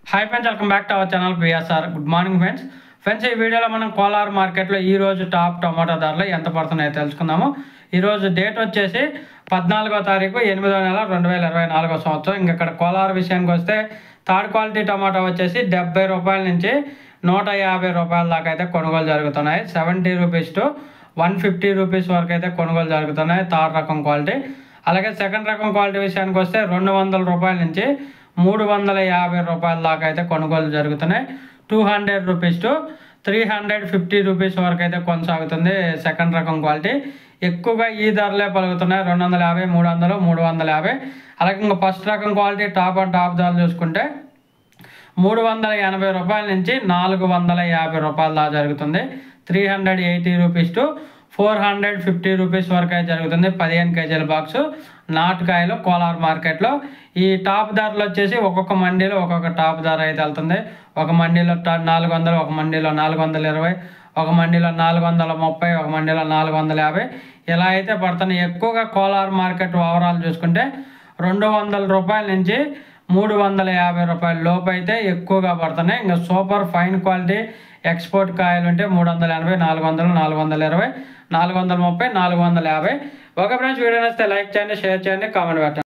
Hi friends, welcome back to our channel PSR. Good morning friends. ఈ వీడియోలో మనం కోలార్ మార్కెట్లో ఈరోజు టాప్ టమాటా ధరలు ఎంత పడుతున్నాయో తెలుసుకుందాము. ఈరోజు డేట్ వచ్చేసి 14వ తారీఖు 8వ నెల 2024 సంవత్సరం. ఇక్కడ కోలార్ విషయానికి వస్తే థర్డ్ క్వాలిటీ టమాటా వచ్చేసి 70 రూపాయల నుంచి 150 రూపాయల దాకా అయితే కొనుగోలు జరుగుతున్నాయి. 70 రూపీస్ టు 150 రూపీస్ వరకు అయితే కొనుగోలు జరుగుతున్నాయి థర్డ్ రకం క్వాలిటీ. అలాగే సెకండ్ రకం క్వాలిటీ విషయానికి వస్తే 200 రూపాయల నుంచి 350 రూపాయల దాకా అయితే కొనుగోలు జరుగుతున్నాయి. 200 రూపీస్ టు 350 రూపీస్ వరకు అయితే కొనసాగుతుంది సెకండ్ రకం క్వాలిటీ. ఎక్కువగా ఈ ధరలే పలుకుతున్నాయి, 250, 300, 350. అలాగే ఇంకా ఫస్ట్ రకం క్వాలిటీ టాప్ అండ్ టాప్ ధరలు చూసుకుంటే 380 రూపాయల నుంచి 450 రూపాయల దాకా జరుగుతుంది. 380 రూపీస్ టు 450 రూపీస్ వరకు అయితే జరుగుతుంది 15 కేజీల బాక్సు నాటుకాయలు కోలార్ మార్కెట్లో. ఈ టాప్ ధరలు వచ్చేసి ఒక్కొక్క మండీలో ఒక్కొక్క టాప్ ధర అయితే వెళ్తుంది. ఒక మండీలో 400, ఒక మండీలో 420, ఒక మండీలో 430, ఒక మండీలో 450 ఇలా అయితే పడుతున్నాయి. ఎక్కువగా కోలార్ మార్కెట్ ఓవరాల్ చూసుకుంటే 200 రూపాయల నుంచి 350 రూపాయల లోపు అయితే ఎక్కువగా పడుతున్నాయి. ఇంకా సూపర్ ఫైన్ క్వాలిటీ ఎక్స్పోర్ట్ కాయలు ఉంటే 380, 400, 420, 430, 450. ఓకే ఫ్రెండ్స్, వీడియో నచ్చితే లైక్ చేయండి, షేర్ చేయండి, కామెంట్ పెట్టండి.